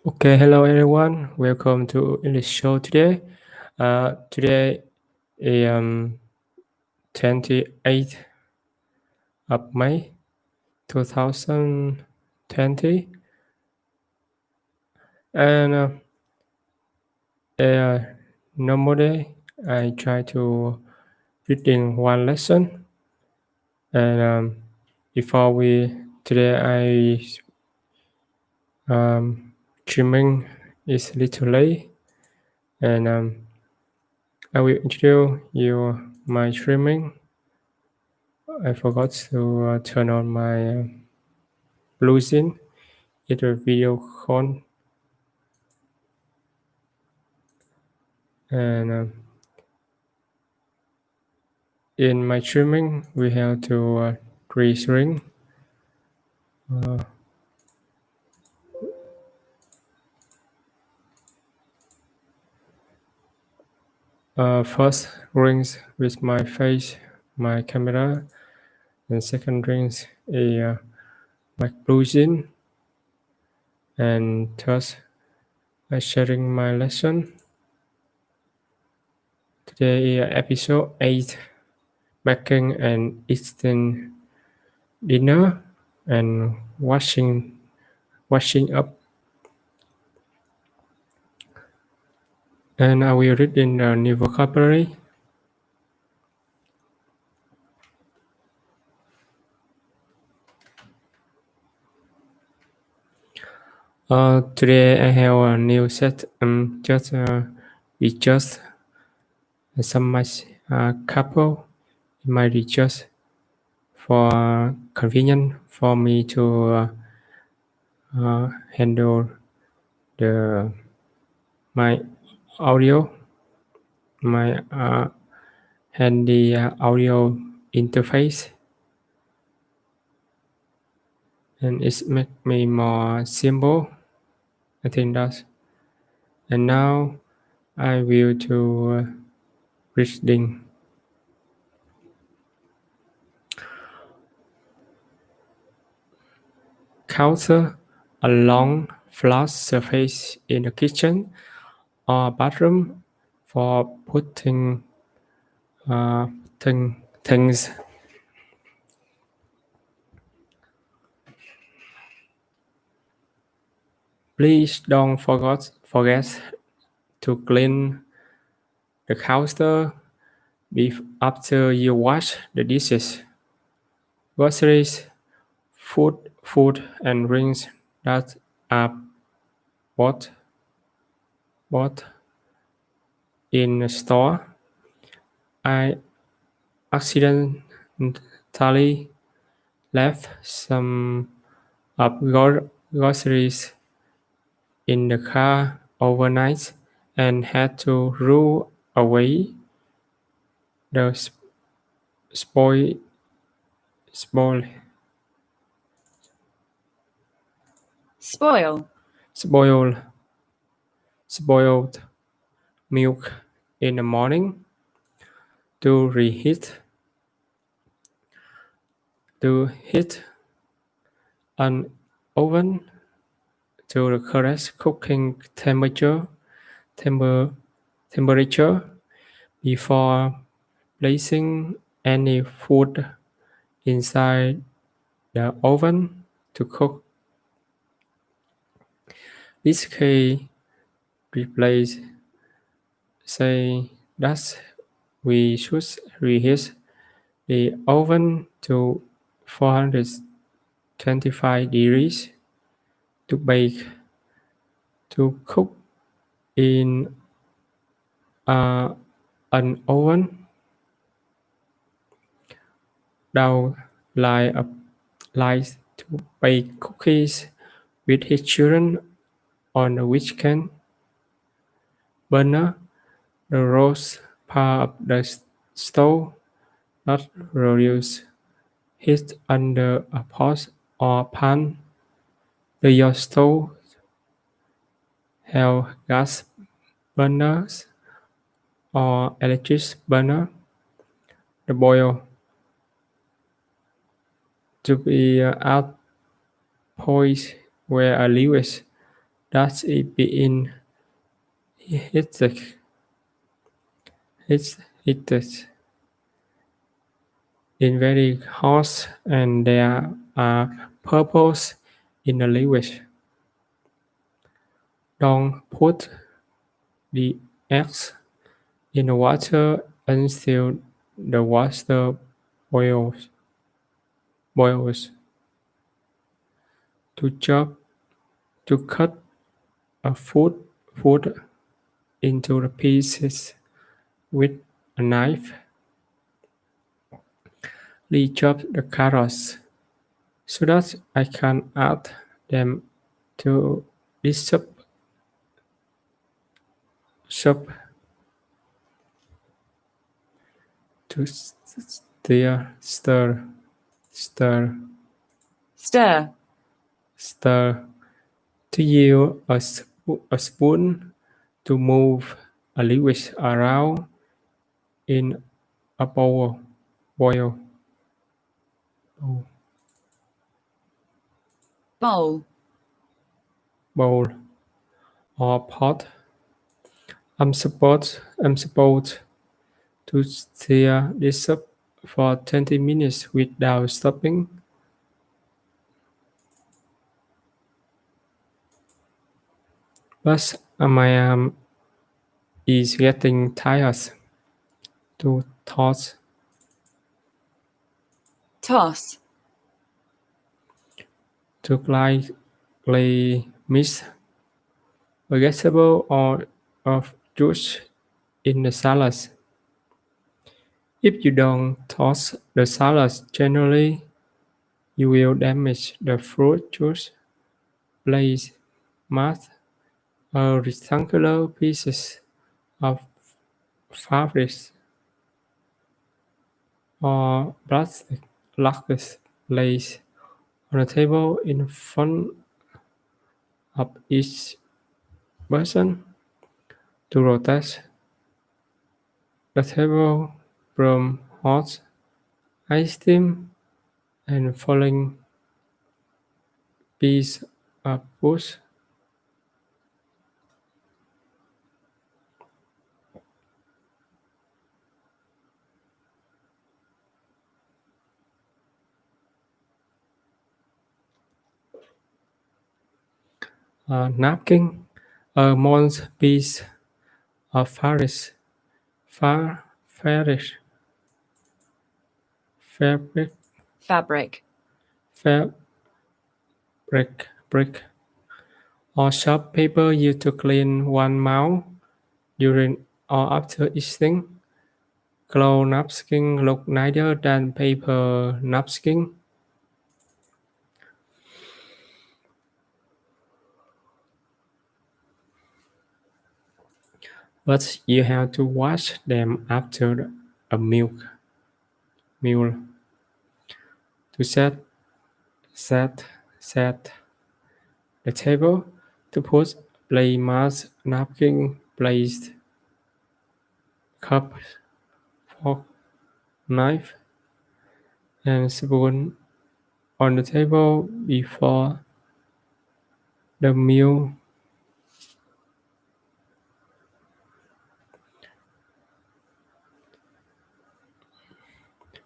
Okay, hello everyone. Welcome to English show today. Today is 28th of May 2020, and a normal day. I try to reading one lesson, and before we today streaming is little late, and I will introduce you my streaming. I forgot to turn on my Bluesin, either video call, and in my streaming we have to three string. First rings with my face, my camera, and second rings a my Bluesin, and third I sharing my lesson. Today is episode 8, baking and eating dinner and washing up. And I will read in the new vocabulary. Today I have a new set. We just some much couple. It might be just for convenient for me to handle the my audio, my handy audio interface, and it make me more simple. I think that's. And now I will to reading. Counter a long flat surface in the kitchen or bathroom for putting things. Please don't forget to clean the counter after you wash the dishes, groceries, food and drinks that are bought bought in a store. I accidentally left some of groceries in the car overnight and had to roll away the spoil, spoil, Spoil. spoil, spoiled milk in the morning to heat an oven to the correct cooking temper, temperature before placing any food inside the oven to cook. This key replace say that we should reheat the oven to 425 degrees to bake. To cook in an oven down like to bake cookies with his children on the weekend. Burner the roast part of the stove, not reduce heat under a pot or pan. Do your stove have gas burners or electric burner? The boil to be at point where a liquid Does it begin heated? It's heated in very hot and there are purples in the language. Don't put the eggs in the water until the water boils. Boils. To chop, to cut a food into the pieces with a knife. Re-chop the carrots so that I can add them to this soup to stir, Stir. stir. To use a spoon to move a liquid around in a boil, Bowl. bowl or pot. I'm supposed to stir this up for 20 minutes without stopping. But my arm is getting tired. To toss, Toss. to lightly mix vegetable or of juice in the salad. If you don't toss the salad generally, you will damage the fruit juice. Place mass a rectangular pieces of fabric or plastic lacquer placed on a table in front of each person to rotate the table from hot ice steam and falling piece of wood. A napkin, a moist piece of fabric, fabric, Fabric. fabric, brick, or sharp paper used to clean one mouth during or after eating. Cloth napkin look nicer than paper napkin. But you have to wash them after a meal to set the table. To put play mask napkin placed cup, fork, knife, and spoon on the table before the meal.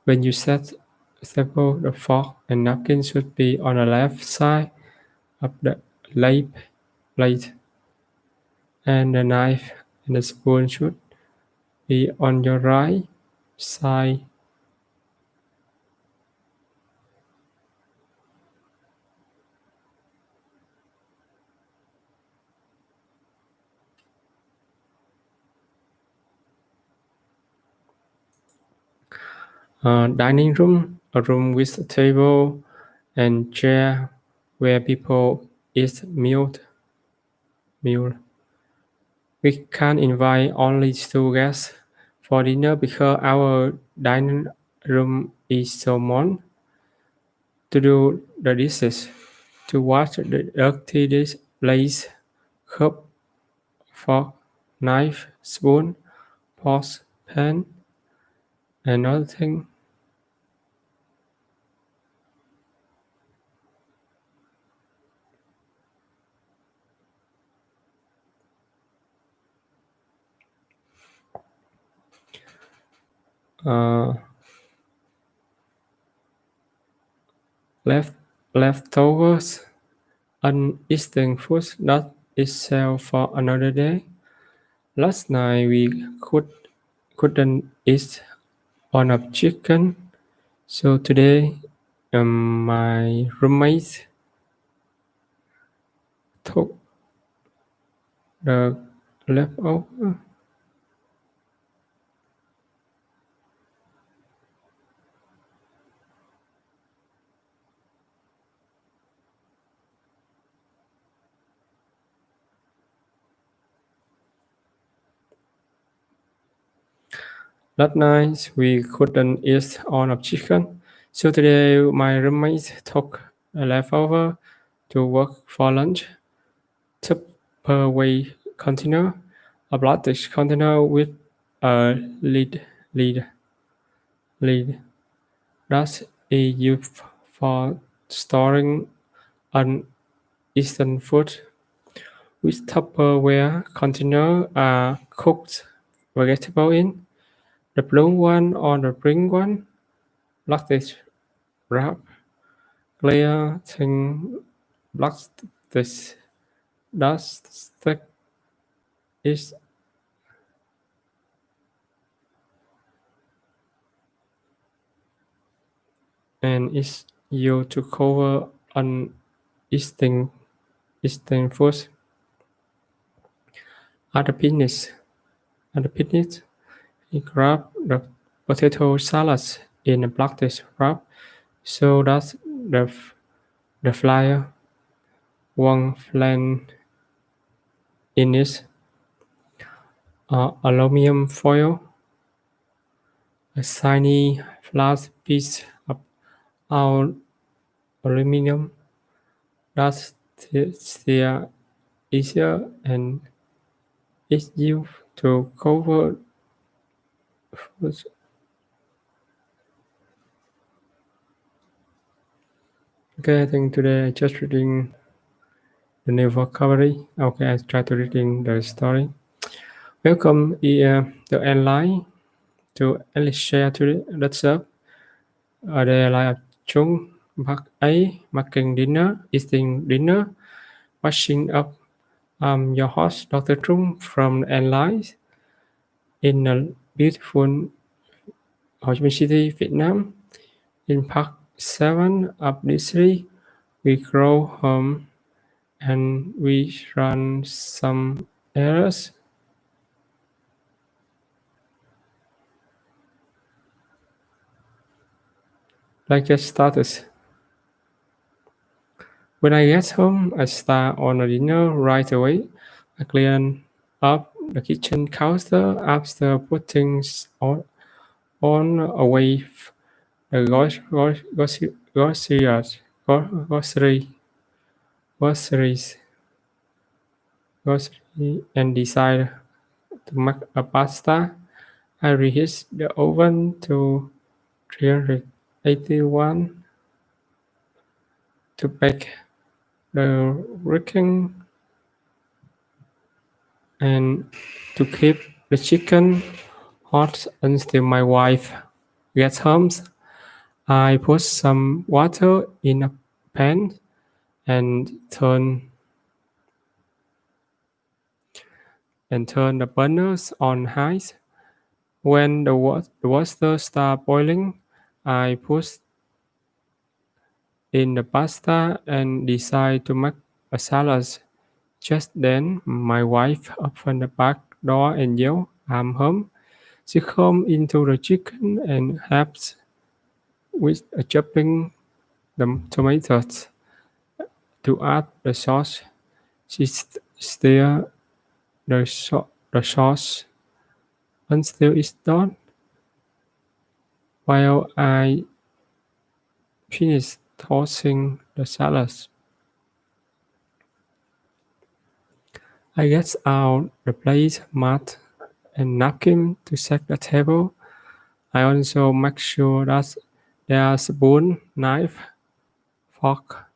When you set table, the fork and napkin should be on the left side of the plate, and the knife and the spoon should be on your right side. Dining room, a room with a table and chair where people eat meal. We can invite only two guests for dinner because our dining room is so small. To do the dishes, to wash the dirty plates, cup, fork, knife, spoon, pot, pan, and other thing. uh, leftovers, uneaten food that is shelved for another day. Last night we couldn't eat on a chicken, so today my roommate took the leftover. Last night we couldn't eat on a chicken, so today my roommate took a leftover to work for lunch. Tupperware container, a plastic container with a lid that is used for storing uneaten food. With Tupperware container are cooked vegetables in. The blue one or the green one, plastic wrap, clear thin plastic that is and is used to cover uneaten food. At the finish, he grabbed the potato salad in a plastic wrap so that the flyer won't land in its aluminum foil. A tiny flat piece of our aluminum that tear easier and is used to cover food. Okay, I think today I just reading the new vocabulary. Okay, I try to reading the story. Welcome the online to English share today. Let's up. Ở đây là chúng bác ấy making dinner, eating dinner, washing up. I'm your host, Dr. Trung from Airlines in a beautiful Ho Chi Minh City, Vietnam. In part 7 of this series, we grow home and we run some errors. Let's get started. When I get home, I start on a dinner right away. I clean up the kitchen counter after putting on away the groceries and decide to make a pasta. I reheat the oven to 381 to bake the chicken and to keep the chicken hot until my wife gets home. I put some water in a pan and turn the burners on high. When the water starts boiling, I put in the pasta and decide to make a salad. Just then, my wife opened the back door and yelled, "I'm home." She comes into the kitchen and helps with chopping the tomatoes. To add the sauce, she stirs the sauce until it's done. While I finish tossing the salad, I get out the plate, mat, and napkin to set the table. I also make sure that there's a spoon, knife, fork,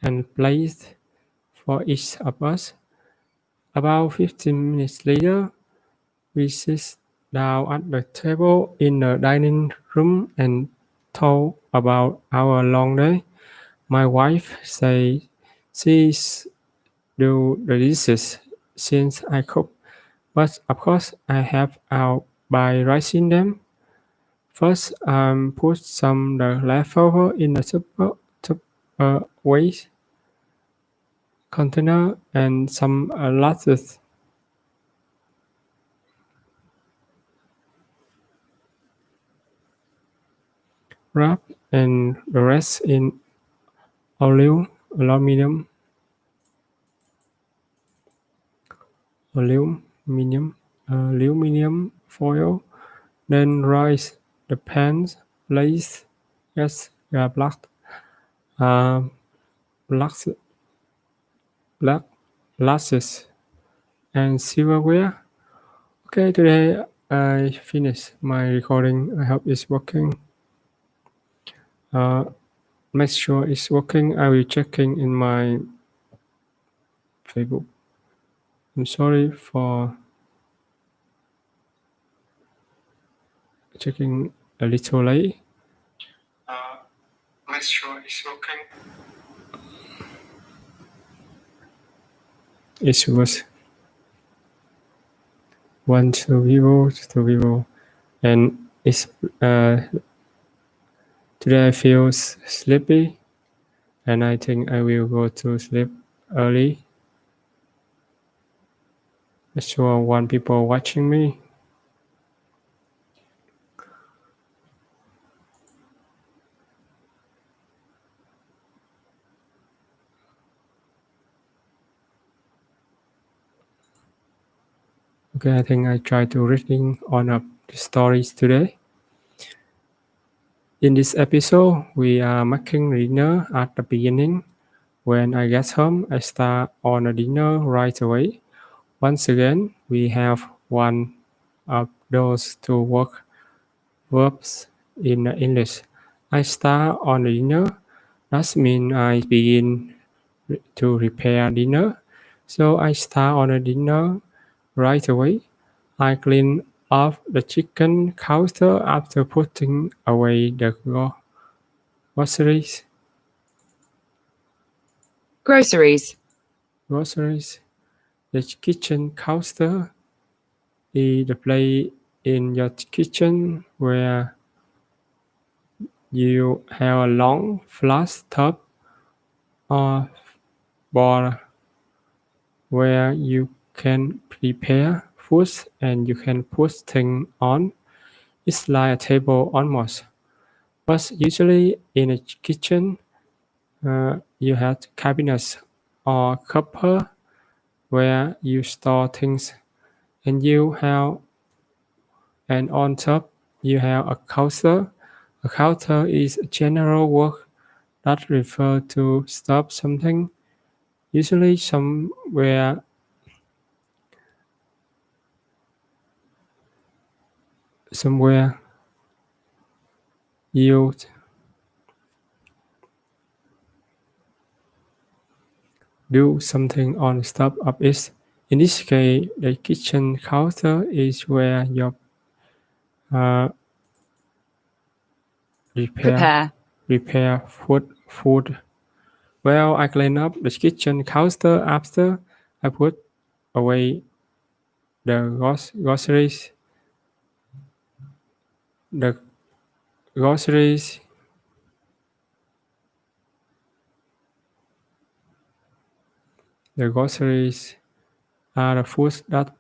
and plate for each of us. About 15 minutes later, we sit down at the table in the dining room and talk about our long day. My wife says she's do the dishes since I cook, but of course I help out by rinsing them. First, put some the leftover in the waste container and some lettuce. Wrap and the rest in alu- aluminum aluminum aluminum foil. Then rise the pans, place yes, black uh, black black glasses and silverware. Okay, today I finished my recording. I hope it's working. Uh, Make sure it's working. I will checking in my Facebook. I'm sorry for checking a little late. Make sure it's working. It was one to people, and it's today I feel sleepy, and I think I will go to sleep early. I'm sure one people watching me. Okay, I think I try to reading on up the stories today. In this episode, we are making dinner at the beginning. When I get home, I start on a dinner right away. Once again, we have one of those two work verbs in English. I start on the dinner. That means I begin to prepare dinner. So I start on a dinner right away. I clean off the chicken counter after putting away the groceries. Groceries. Groceries. The kitchen counter is the place in your kitchen where you have a long flat top or board where you can prepare food and you can put things on. It's like a table almost. But usually in a kitchen, you have cabinets or cupboard where you store things, and you have and on top you have a counter. A counter is a general work that refer to stop something, usually somewhere you do something on top of it. In this case, the kitchen counter is where you uh, repair Prepare. prepare food. Well, I clean up the kitchen counter after I put away the groceries. The groceries the groceries are the foods that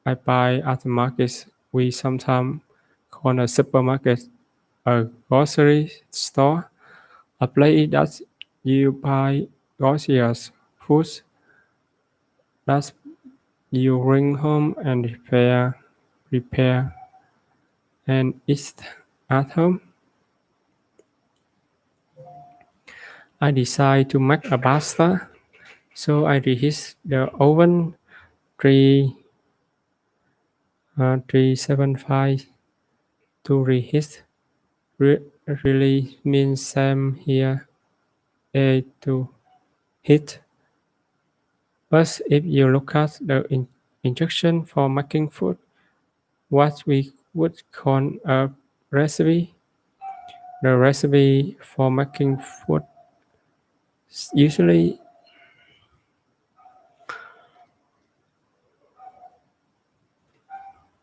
I buy at the market. We sometimes call a supermarket a grocery store, a place that you buy groceries, foods that you bring home and prepare and eat at home. I decide to make a pasta, so I reheat the oven 375 to reheat. Re- really means same here, A to heat. But if you look at the instruction for making food, what we would call a recipe. The recipe for making food usually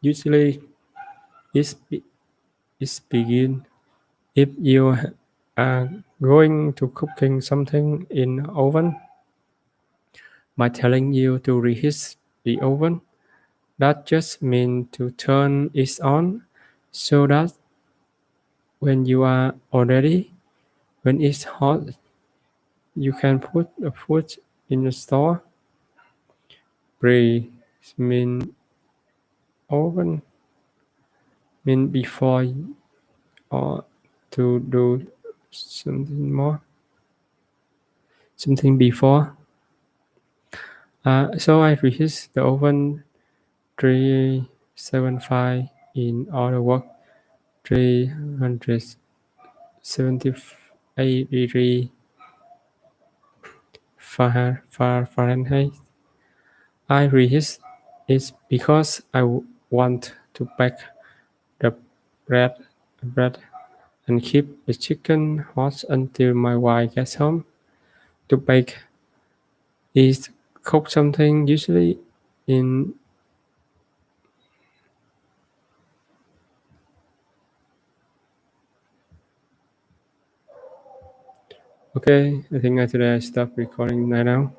usually is begin if you are going to cooking something in oven by telling you to reheat the oven. That just means to turn it on so that when you are already when it's hot you can put the food in the store. Pre mean oven mean before or to do something more something before. So I reheat the oven 375 in order work 378 degree Fahrenheit. I reheat it because I want to bake the bread, bread and keep the chicken hot until my wife gets home. To bake is cook something usually in okay. I think today I stop recording right now.